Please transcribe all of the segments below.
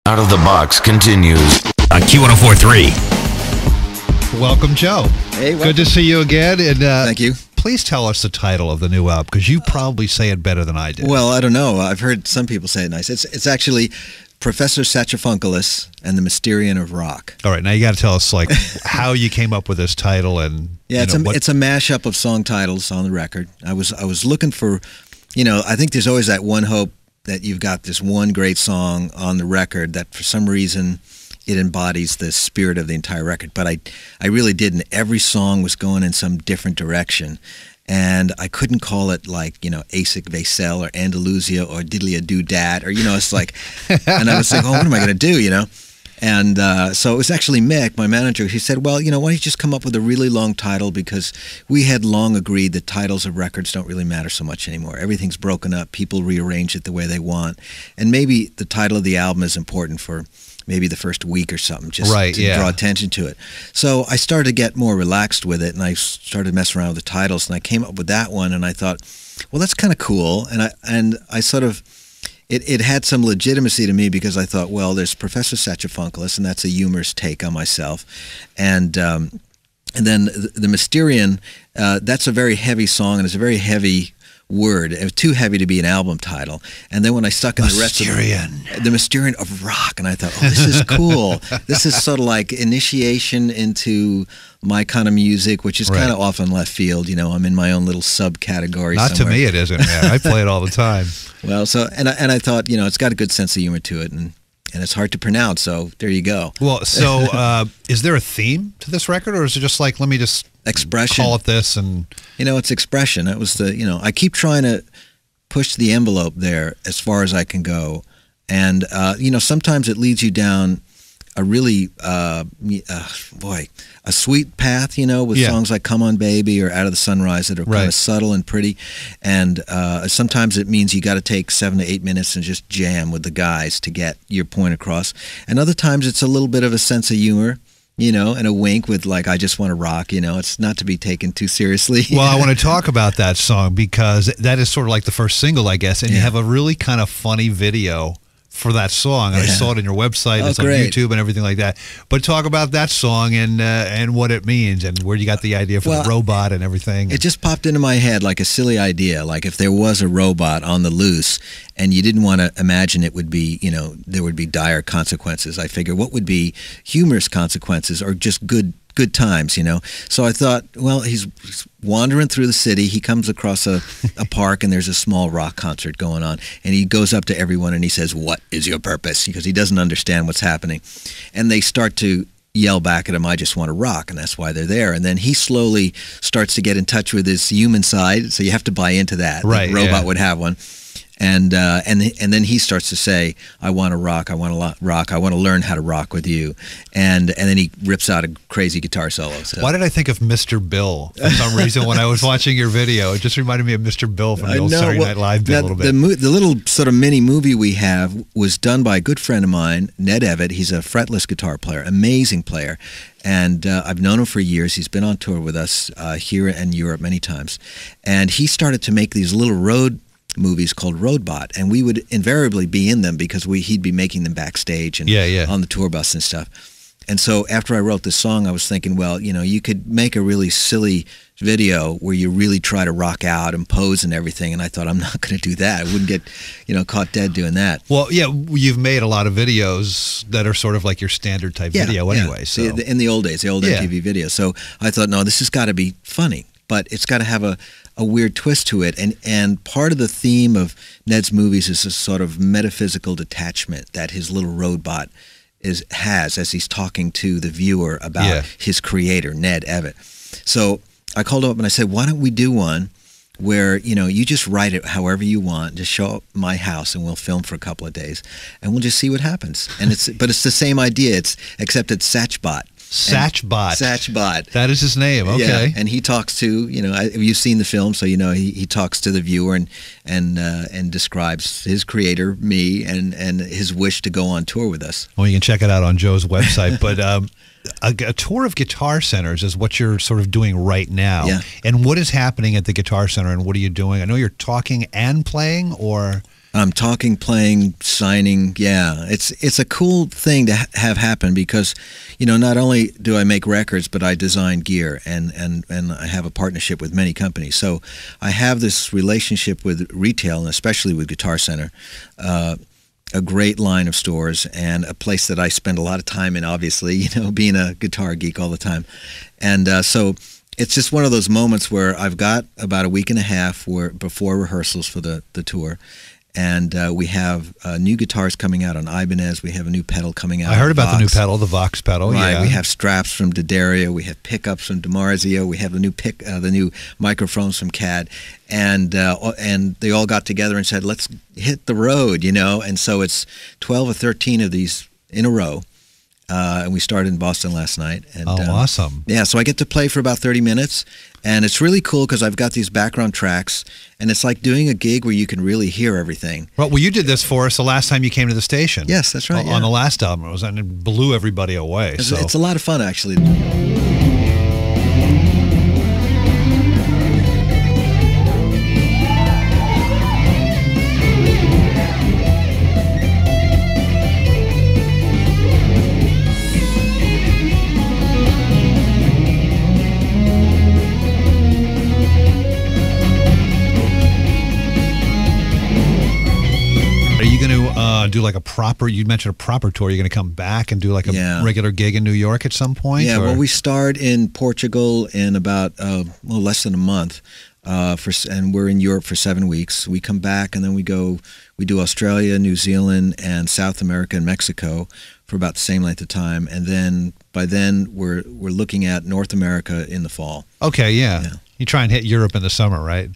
Out of the Box continues on Q1043. Welcome, Joe. Hey, welcome. Good to see you again. And thank you. Please tell us the title of the new album, because you probably say it better than I did. Well, I don't know. I've heard some people say it nice. It's actually Professor Satriani and the Mysterian of Rock. All right, now you got to tell us like how you came up with this title and it's a mashup of song titles on the record. I was looking for, I think there's always that one hope that you've got this one great song on the record that for some reason it embodies the spirit of the entire record. But I really didn't. Every song was going in some different direction. And I couldn't call it like, Asic Vaisel or Andalusia or Diddly a Doo Dat or, it's like, and I was like, oh, what am I going to do, And so it was actually Mick, my manager. He said, well, why don't you just come up with a really long title, because we had long agreed that titles of records don't really matter so much anymore. Everything's broken up. People rearrange it the way they want. And maybe the title of the album is important for maybe the first week or something, just to draw attention to it. So I started to get more relaxed with it, and I started messing around with the titles, and I came up with that one, and I thought, well, that's kind of cool. And I sort of... It had some legitimacy to me, because I thought, well, there's Professor Satriani, and that's a humorous take on myself, and then the Mysterian, that's a very heavy song, and it's a very heavy word. It was too heavy to be an album title. And then when I stuck in the rest of the Mysterian of Rock, and I thought, oh, this is cool. This is sort of like initiation into my kind of music, which is kind of off in left field. I'm in my own little subcategory. Not somewhere. To me, it isn't. Man. I play it all the time. Well, so and I thought, it's got a good sense of humor to it, and it's hard to pronounce. So there you go. Well, so is there a theme to this record, or is it just like, let me just expression, call it this? And it's expression. That was the I keep trying to push the envelope there as far as I can go, and sometimes it leads you down a really a sweet path, with songs like Come On Baby or Out of the Sunrise that are kind of subtle and pretty, and sometimes it means you got to take 7 to 8 minutes and just jam with the guys to get your point across, and other times it's a little bit of a sense of humor, and a wink with like, I just want to rock, it's not to be taken too seriously. Well, I want to talk about that song, because that is sort of like the first single, I guess, and you have a really kind of funny video for that song. I saw it on your website. It's on YouTube and everything like that. But talk about that song and what it means, and where you got the idea for the robot and everything. It just popped into my head like a silly idea, like if there was a robot on the loose and you didn't want to imagine it would be, there would be dire consequences. I figured, what would be humorous consequences or just good times, So I thought, well, he's wandering through the city. He comes across a park, and there's a small rock concert going on. And he goes up to everyone and he says, what is your purpose? Because he doesn't understand what's happening. And they start to yell back at him, I just want to rock, and that's why they're there. And then he slowly starts to get in touch with his human side, so you have to buy into that. Right, the robot would have one. And then he starts to say, I want to rock, I want to rock, I want to learn how to rock with you. And then he rips out a crazy guitar solo. So. Why did I think of Mr. Bill for some reason when I was watching your video? It just reminded me of Mr. Bill from the old Saturday Night Live bit a little bit. The little sort of mini movie we have was done by a good friend of mine, Ned Evett. He's a fretless guitar player, amazing player. And I've known him for years. He's been on tour with us here in Europe many times. And he started to make these little road movies called Roadbot, and we would invariably be in them because he'd be making them backstage and on the tour bus and stuff. And so after I wrote this song, I was thinking, well, you could make a really silly video where you really try to rock out and pose and everything, and I thought, I'm not going to do that. I wouldn't get caught dead doing that. Well, yeah, you've made a lot of videos that are sort of like your standard type video anyway. So in the old days, the old MTV videos. So I thought, no, this has got to be funny, but it's got to have a weird twist to it. And part of the theme of Ned's movies is a sort of metaphysical detachment that his little robot has as he's talking to the viewer about his creator, Ned Evett. So I called him up and I said, why don't we do one where, you just write it however you want, just show up my house and we'll film for a couple of days and we'll just see what happens. And but it's the same idea, except it's Satchbot. Satchbot. That is his name. Okay. Yeah, and he talks to, you've seen the film, so he talks to the viewer and describes his creator, me, and his wish to go on tour with us. Well, you can check it out on Joe's website. But a tour of guitar centers is what you're sort of doing right now. Yeah. And what is happening at the Guitar Center, and what are you doing? I know you're talking and playing, or I'm talking, playing, signing. Yeah, it's a cool thing to have happen because, not only do I make records, but I design gear and I have a partnership with many companies. So I have this relationship with retail and especially with Guitar Center, a great line of stores and a place that I spend a lot of time in, obviously, being a guitar geek all the time. And so it's just one of those moments where I've got about a week and a half before rehearsals for the tour. And we have new guitars coming out on Ibanez. We have a new pedal coming out. I heard about Vox. the new pedal, the Vox pedal. Right. Yeah. We have straps from D'Addario. We have pickups from DiMarzio. We have the new microphones from CAD, and they all got together and said, "Let's hit the road," And so it's 12 or 13 of these in a row. And we started in Boston last night. And, awesome. Yeah, so I get to play for about 30 minutes, and it's really cool because I've got these background tracks, and it's like doing a gig where you can really hear everything. Well, you did this for us the last time you came to the station. Yes, that's right. On the last album, and it blew everybody away. It's a lot of fun, actually. Do like a proper, you mentioned a proper tour. You're going to come back and do like a regular gig in New York at some point? Yeah, well, we start in Portugal in about less than a month, and we're in Europe for 7 weeks. We come back and then we do Australia, New Zealand, and South America and Mexico for about the same length of time. And then by then we're looking at North America in the fall. Okay, yeah. You try and hit Europe in the summer, right?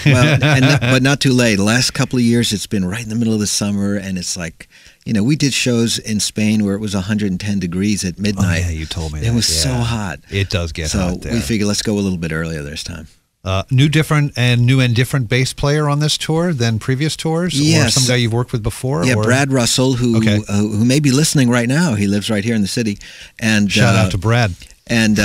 Well, but not too late. The last couple of years, it's been right in the middle of the summer, and it's like, we did shows in Spain where it was 110 degrees at midnight. Oh, yeah, you told me that. It was so hot. It does get hot there. So we figured let's go a little bit earlier this time. New and different bass player on this tour than previous tours? Yes. Or some guy you've worked with before? Yeah, Brad Russell, who may be listening right now. He lives right here in the city. And shout out to Brad. And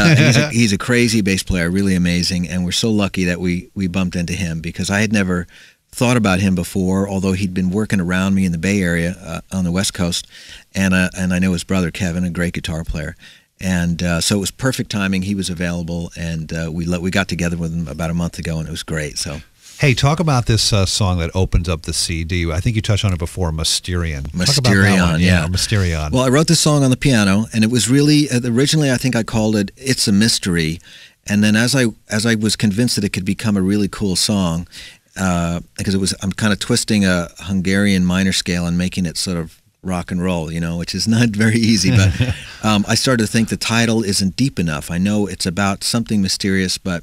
he's a crazy bass player, really amazing. And we're so lucky that we bumped into him because I had never thought about him before, although he'd been working around me in the Bay Area on the West Coast. And I know his brother, Kevin, a great guitar player. And so it was perfect timing. He was available, and we got together with him about a month ago, and it was great. So. Hey, talk about this song that opens up the CD. I think you touched on it before, Mysterion. Mysterion, yeah. Mysterion. Well, I wrote this song on the piano, and it was really, originally I think I called it It's a Mystery. And then as I was convinced that it could become a really cool song, because I'm kind of twisting a Hungarian minor scale and making it sort of rock and roll, which is not very easy. But I started to think the title isn't deep enough. I know it's about something mysterious, but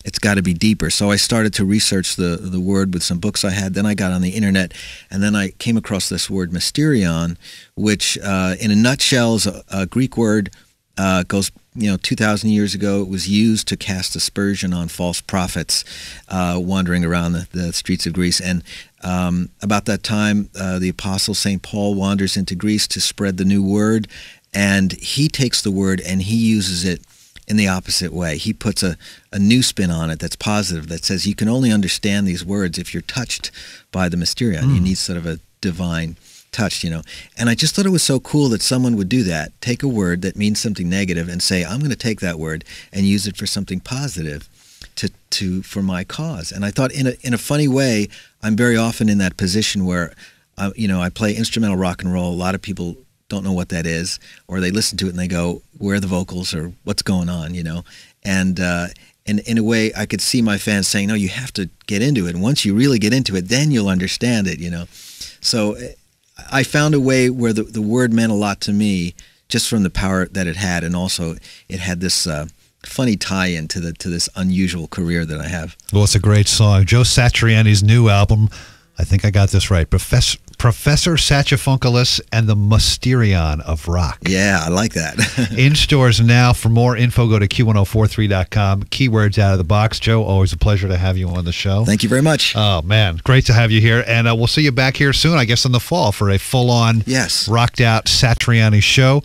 it's got to be deeper. So I started to research the word with some books I had. Then I got on the internet, and then I came across this word Mysterion, which in a nutshell is a Greek word. Goes 2,000 years ago. It was used to cast aspersion on false prophets wandering around the streets of Greece. And about that time, the apostle St. Paul wanders into Greece to spread the new word, and he takes the word and he uses it in the opposite way. He puts a new spin on it that's positive, that says you can only understand these words if you're touched by the Mysterion. You need sort of a divine touch, And I just thought it was so cool that someone would do that, take a word that means something negative and say, I'm going to take that word and use it for something positive for my cause. And I thought in a funny way, I'm very often in that position where, I play instrumental rock and roll. A lot of people don't know what that is, or they listen to it and they go, where are the vocals, or what's going on, And in a way, I could see my fans saying, no, you have to get into it. And once you really get into it, then you'll understand it, So I found a way where the word meant a lot to me just from the power that it had, and also it had this funny tie-in to this unusual career that I have. Well, it's a great song. Joe Satriani's new album, I think I got this right, Professor Saxophonculus and the Mysterion of Rock. Yeah, I like that. In stores now. For more info, go to Q1043.com. Keywords out of the box. Joe, always a pleasure to have you on the show. Thank you very much. Oh, man. Great to have you here. And we'll see you back here soon, I guess, in the fall for a full-on, rocked-out Satriani show.